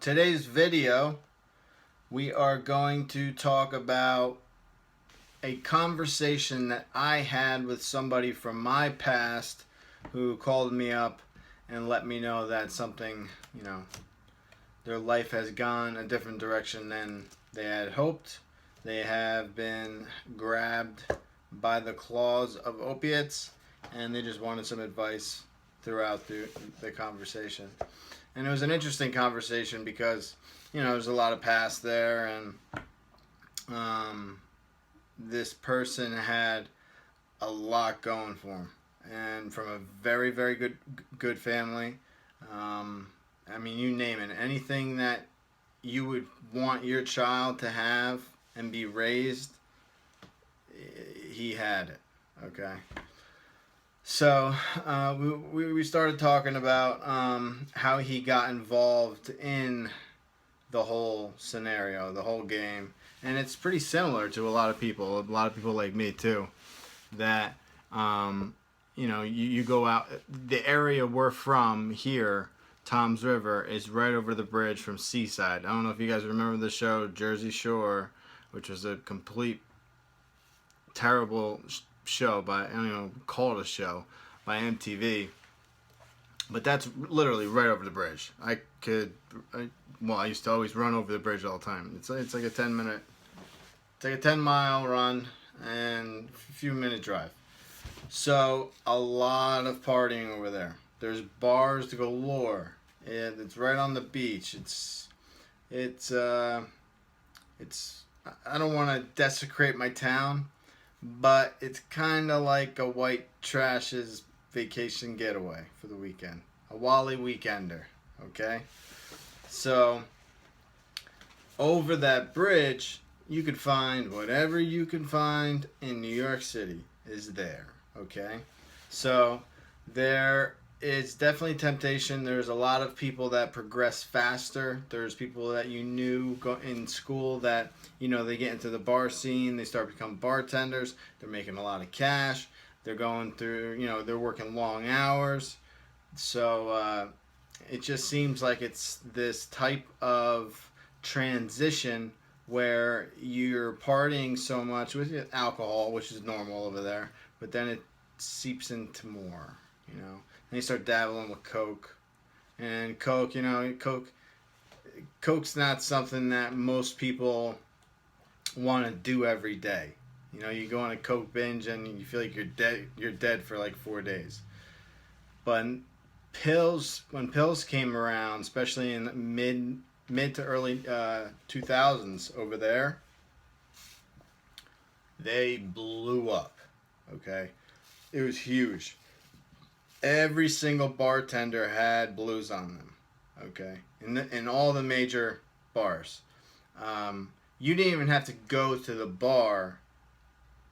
Today's video, we are going to talk about a conversation that I had with somebody from my past who called me up and let me know that something, their life has gone a different direction than they had hoped. They have been grabbed by the claws of opiates and they just wanted some advice throughout the conversation. And it was an interesting conversation because, there's a lot of past there, and this person had a lot going for him, and from a very, very good family. You name it, anything that you would want your child to have and be raised, he had it. Okay. So we started talking about how he got involved in the whole scenario, the whole game, and it's pretty similar to a lot of people like me too. That you go out. The area we're from here, Tom's River, is right over the bridge from Seaside. I don't know if you guys remember the show Jersey Shore, which was a complete terrible show by called a show by MTV, but that's literally right over the bridge. I used to always run over the bridge all the time. It's like a 10-mile run and a few minute drive. So a lot of partying over there. There's bars to galore. It's right on the beach. It's I don't want to desecrate my town, but it's kind of like a white trash's vacation getaway for the weekend. A Wally weekender, okay? So, over that bridge, you could find whatever you can find in New York City is there, okay? So, there is definitely temptation. There's a lot of people that progress faster. There's people that you knew in school that, they get into the bar scene. They start becoming bartenders. They're making a lot of cash. They're going through, they're working long hours. So it just seems like it's this type of transition where you're partying so much with alcohol, which is normal over there, but then it seeps into more, Then you start dabbling with Coke. And Coke, Coke's not something that most people want to do every day. You go on a Coke binge and you feel like you're dead for like 4 days. But when pills came around, especially in the mid to early 2000s over there, they blew up. Okay, it was huge. Every single bartender had blues on them. Okay, in all the major bars, you didn't even have to go to the bar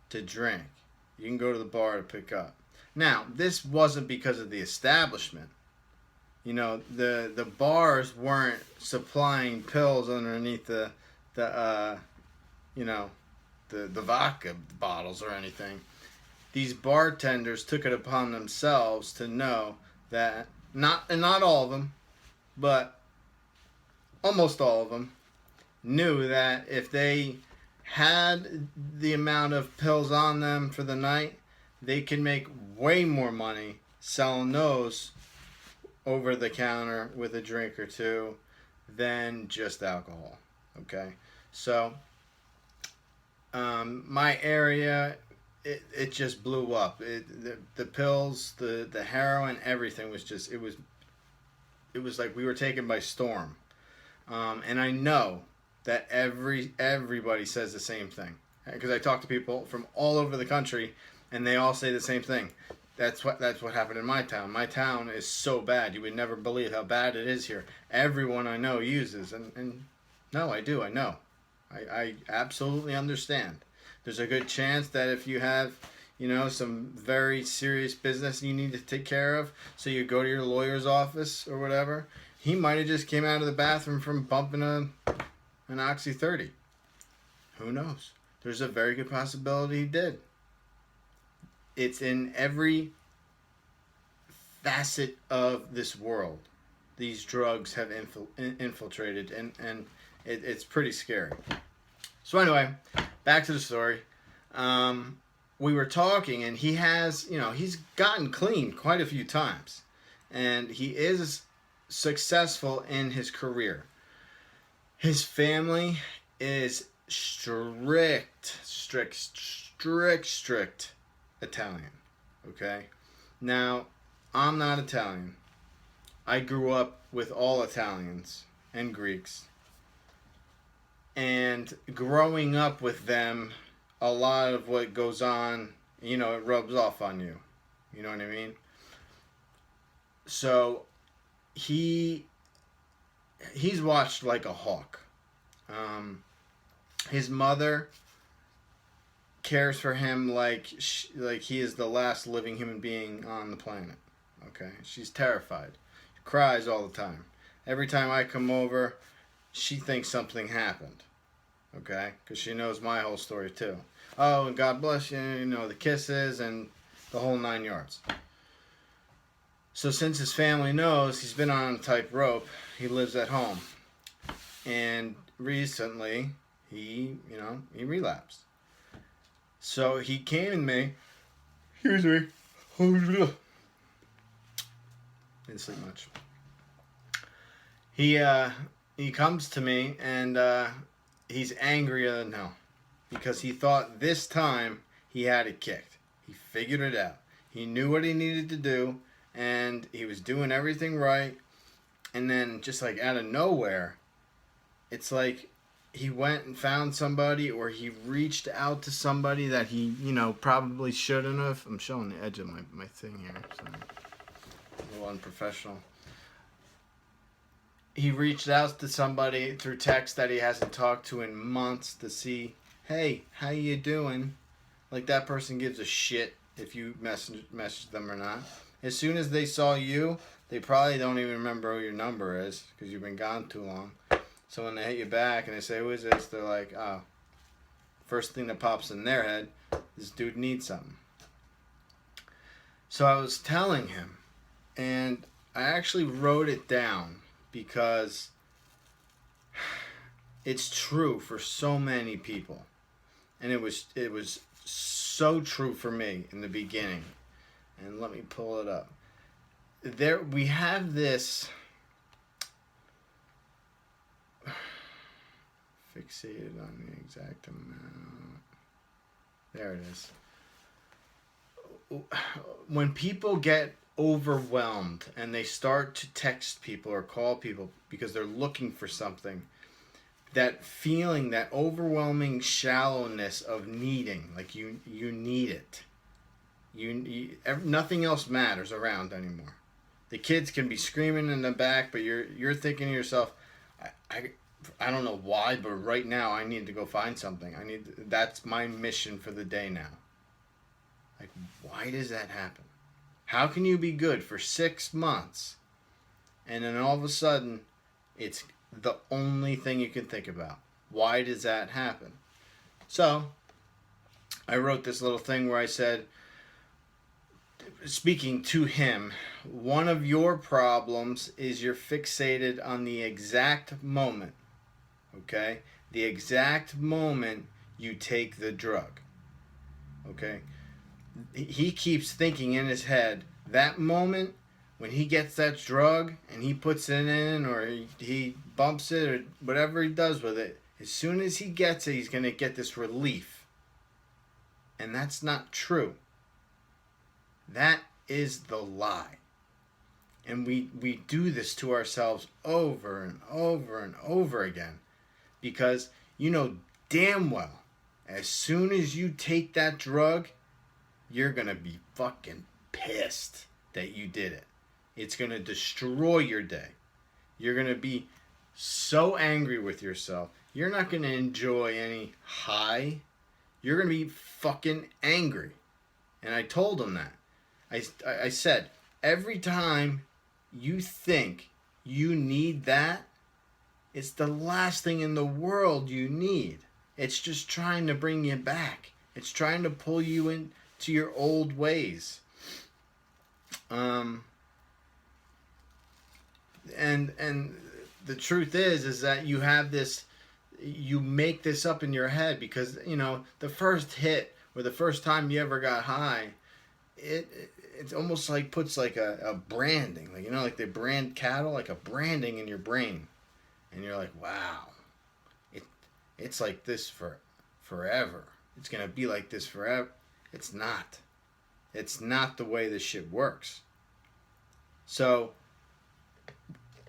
to drink. You can go to the bar to pick up. Now, this wasn't because of the establishment. The bars weren't supplying pills underneath the vodka bottles or anything. These bartenders took it upon themselves to know that not all of them, but almost all of them knew that if they had the amount of pills on them for the night, they could make way more money selling those over the counter with a drink or two than just alcohol. Okay, so my area, it just blew up. The pills, the heroin, everything was just it was like we were taken by storm. And I know that everybody says the same thing, because I talk to people from all over the country, and they all say the same thing. That's what happened in my town. My town is so bad, you would never believe how bad it is here. Everyone I know uses, and no, I do. I know. I absolutely understand. There's a good chance that if you have, some very serious business you need to take care of, so you go to your lawyer's office or whatever, he might have just came out of the bathroom from bumping an Oxy 30. Who knows? There's a very good possibility he did. It's in every facet of this world. these drugs have infiltrated, and it's pretty scary. So anyway, back to the story. We were talking, and he has, he's gotten clean quite a few times, and he is successful in his career. His family is strict Italian. Okay? Now, I'm not Italian. I grew up with all Italians and Greeks. And growing up with them, a lot of what goes on, it rubs off on you. You know what I mean? So, he's watched like a hawk. His mother cares for him like he is the last living human being on the planet. Okay? She's terrified. She cries all the time. Every time I come over, she thinks something happened. Okay? Because she knows my whole story too. Oh, and God bless you, the kisses and the whole 9 yards. So since his family knows he's been on a tight rope, he lives at home. And recently, he relapsed. So he came to me. Excuse me. Didn't sleep much. He comes to me, and he's angrier than hell because he thought this time he had it kicked. He figured it out. He knew what he needed to do, and he was doing everything right. And then just like out of nowhere, it's like he went and found somebody, or he reached out to somebody that he, probably shouldn't have. I'm showing the edge of my thing here, so a little unprofessional. He reached out to somebody through text that he hasn't talked to in months to see, hey, how you doing? Like, that person gives a shit if you message them or not. As soon as they saw you, they probably don't even remember who your number is because you've been gone too long. So when they hit you back and they say, who is this? They're like, oh. First thing that pops in their head, this dude needs something. So I was telling him, and I actually wrote it down because it's true for so many people. And it was so true for me in the beginning. And let me pull it up. We have this fixated on the exact amount. There it is. When people get overwhelmed and they start to text people or call people because they're looking for something, that feeling, that overwhelming shallowness of needing, like you need it. Nothing else matters around anymore. The kids can be screaming in the back, but you're thinking to yourself, I don't know why, but right now I need to go find something. That's my mission for the day now. Like, why does that happen? How can you be good for 6 months and then all of a sudden it's the only thing you can think about? Why does that happen? So I wrote this little thing where I said, speaking to him, one of your problems is you're fixated on the exact moment. Okay? The exact moment you take the drug. Okay? He keeps thinking in his head, that moment when he gets that drug and he puts it in, or he bumps it, or whatever he does with it, as soon as he gets it, he's going to get this relief. And that's not true. That is the lie. And we do this to ourselves over and over and over again. Because you know damn well, as soon as you take that drug, you're going to be fucking pissed that you did it. It's going to destroy your day. You're going to be so angry with yourself. You're not going to enjoy any high. You're going to be fucking angry. And I told him that. I said, every time you think you need that, it's the last thing in the world you need. It's just trying to bring you back. It's trying to pull you into your old ways. and the truth is that you have this, you make this up in your head because the first hit or the first time you ever got high, it's almost like puts like a branding, like like they brand cattle, like a branding in your brain, and you're like, wow, it it's like this for forever. It's gonna be like this forever. It's not. It's not the way this shit works. So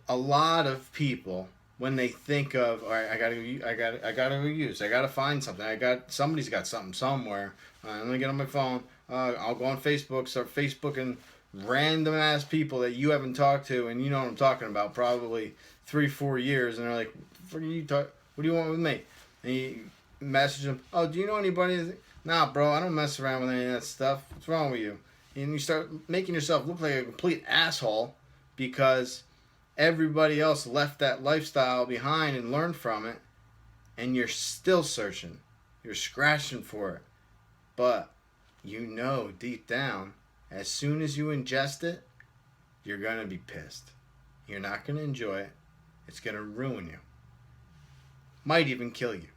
a lot of people, when they think of, all right, I gotta use, I gotta find something. Somebody's got something somewhere. I'm gonna get on my phone. I'll go on Facebook, start Facebooking random ass people that you haven't talked to, and you know what I'm talking about. Probably 3-4 years, and they're like, "What do you want with me?" And you message them. Oh, do you know anybody? Nah, bro, I don't mess around with any of that stuff. What's wrong with you? And you start making yourself look like a complete asshole because everybody else left that lifestyle behind and learned from it, and you're still searching. You're scratching for it. But deep down, as soon as you ingest it, you're going to be pissed. You're not going to enjoy it. It's going to ruin you. Might even kill you.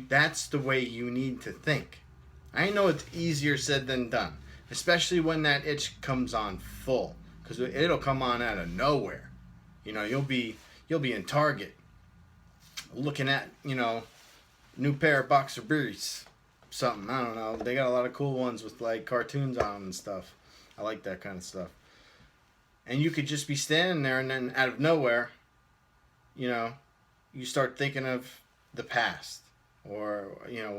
That's the way you need to think. I know it's easier said than done, especially when that itch comes on full, because it'll come on out of nowhere. You'll be in Target looking at new pair of boxer briefs, something, I don't know. They got a lot of cool ones with like cartoons on them and stuff. I like that kind of stuff. And you could just be standing there, and then out of nowhere, you start thinking of the past, or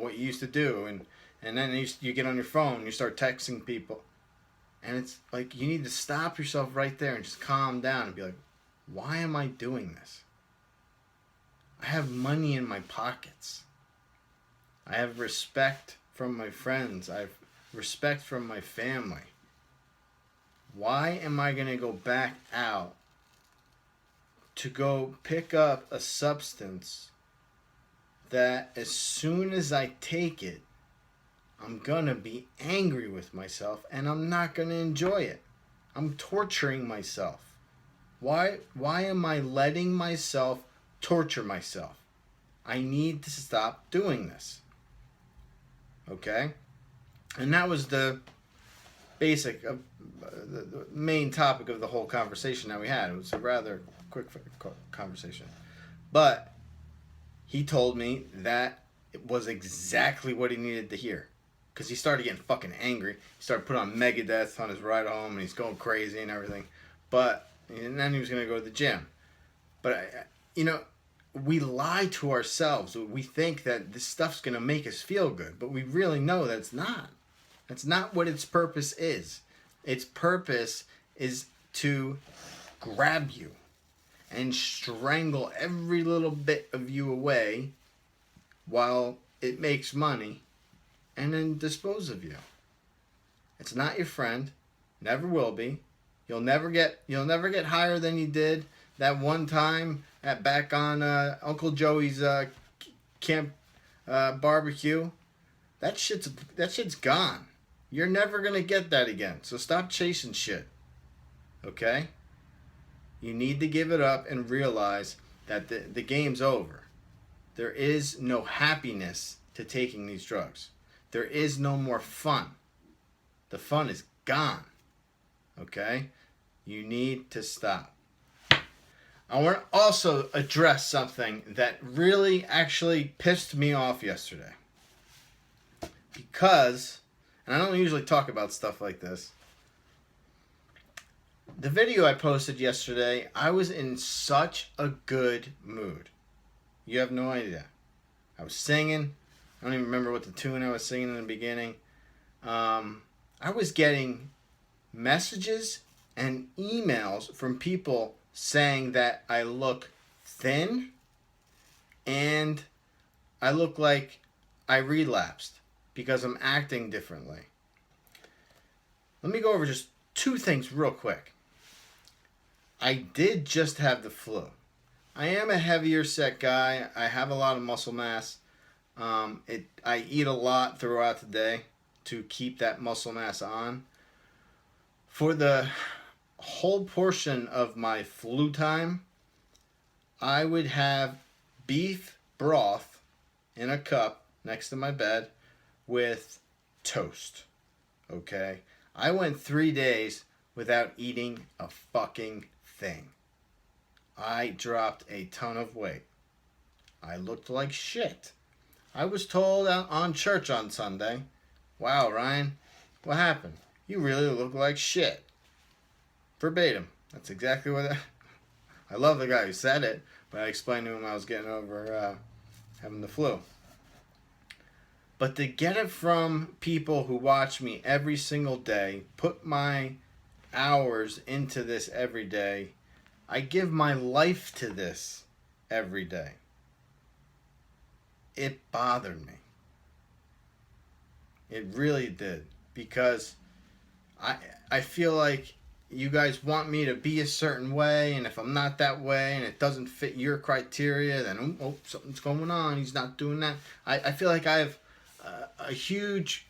what you used to do, and then you get on your phone, you start texting people, and it's like you need to stop yourself right there and just calm down and be like, why am I doing this? I have money in my pockets. I have respect from my friends. I have respect from my family. Why am I going to go back out to go pick up a substance that as soon as I take it, I'm going to be angry with myself and I'm not going to enjoy it? I'm torturing myself. Why am I letting myself torture myself? I need to stop doing this. Okay? And that was the basic, the main topic of the whole conversation that we had. It was a rather quick conversation. But he told me that it was exactly what he needed to hear. Because he started getting fucking angry. He started putting on Megadeth on his ride home, and he's going crazy and everything. And then he was going to go to the gym. But, we lie to ourselves. We think that this stuff's going to make us feel good. But we really know that it's not. That's not what its purpose is. Its purpose is to grab you and strangle every little bit of you away while it makes money and then dispose of you. It's not your friend. Never will be. You'll never get higher than you did that one time back on Uncle Joey's camp barbecue. That shit's gone. You're never gonna get that again. So stop chasing shit. Okay? You need to give it up and realize that the game's over. There is no happiness to taking these drugs. There is no more fun. The fun is gone. Okay? You need to stop. I want to also address something that really actually pissed me off yesterday. Because, and I don't usually talk about stuff like this, the video I posted yesterday, I was in such a good mood. You have no idea. I was singing. I don't even remember what the tune I was singing in the beginning. I was getting messages and emails from people saying that I look thin and I look like I relapsed because I'm acting differently. Let me go over just two things real quick. I did just have the flu. I am a heavier set guy. I have a lot of muscle mass. I eat a lot throughout the day to keep that muscle mass on. For the whole portion of my flu time, I would have beef broth in a cup next to my bed with toast. Okay? I went 3 days without eating a fucking thing. I dropped a ton of weight. I looked like shit. I was told on church on Sunday, "Wow, Ryan, what happened? You really look like shit." Verbatim. That's exactly what I love the guy who said it, but I explained to him I was getting over having the flu. But to get it from people who watch me every single day, put my hours into this every day, I give my life to this every day. It bothered me. It really did. Because I feel like you guys want me to be a certain way, and if I'm not that way and it doesn't fit your criteria, then something's going on. He's not doing that. I feel like I have a huge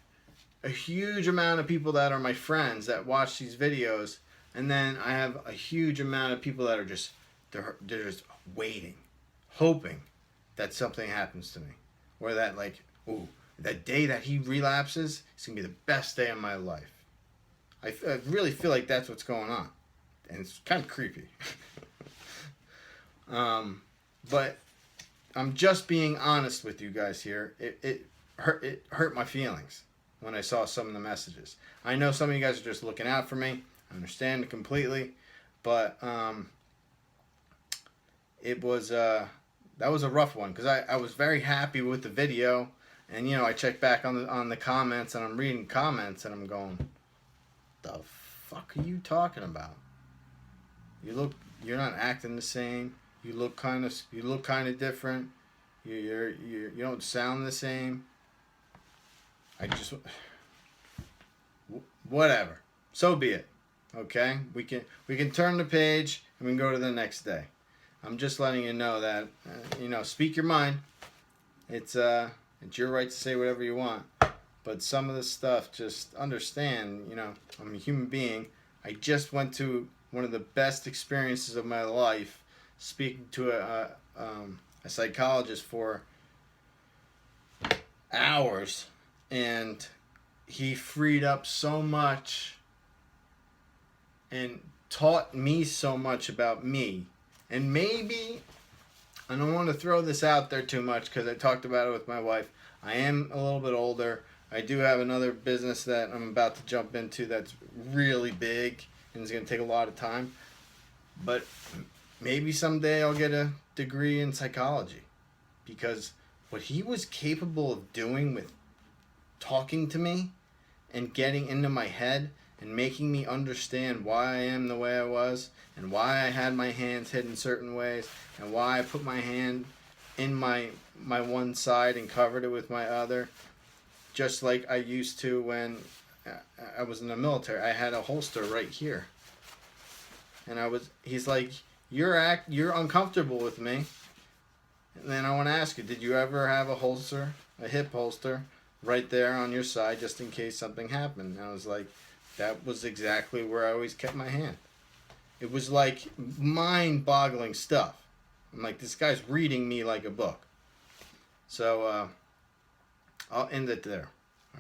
amount of people that are my friends that watch these videos, and then I have a huge amount of people that are just they're just waiting, hoping that something happens to me, or that that day that he relapses is gonna be the best day of my life. I really feel like that's what's going on, and it's kind of creepy. But I'm just being honest with you guys here. It hurt my feelings when I saw some of the messages. I know some of you guys are just looking out for me. I understand it completely, but it was that was a rough one, because I was very happy with the video, and I check back on the comments, and I'm reading comments, and I'm going, the fuck are you talking about? You're not acting the same. You look kind of different. You don't sound the same. Whatever. So be it. Okay? We can turn the page and we can go to the next day. I'm just letting you know that speak your mind. It's your right to say whatever you want. But some of the stuff, just understand, I'm a human being. I just went to one of the best experiences of my life, speaking to a psychologist for hours, and he freed up so much and taught me so much about me. And maybe, I don't want to throw this out there too much because I talked about it with my wife. I am a little bit older. I do have another business that I'm about to jump into that's really big and it's going to take a lot of time. But maybe someday I'll get a degree in psychology, because what he was capable of doing with talking to me and getting into my head and making me understand why I am the way I was, and why I had my hands hidden certain ways, and why I put my hand in my one side and covered it with my other, just like I used to when I was in the military. I had a holster right here, and he's like, you're uncomfortable with me, and then I want to ask you, did you ever have a hip holster right there on your side just in case something happened? And I was like, that was exactly where I always kept my hand. It was like mind-boggling stuff. I'm like, this guy's reading me like a book. So I'll end it there.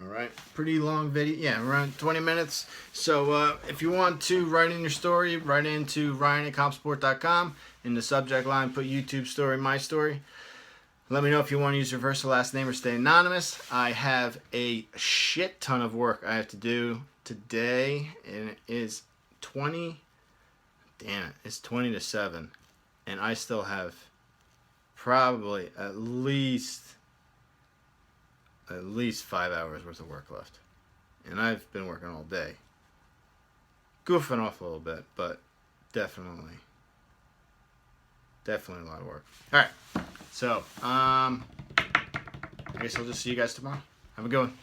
All right, pretty long video. Yeah, around 20 minutes. So if you want to write in your story, write into ryan@compsport.com. In the subject line, put YouTube story, my story. Let me know if you want to use your first or last name or stay anonymous. I have a shit ton of work I have to do today, and it is 20 to 7, and I still have probably at least 5 hours worth of work left, and I've been working all day, goofing off a little bit, but definitely a lot of work. All right, so I guess I'll just see you guys tomorrow. Have a good one.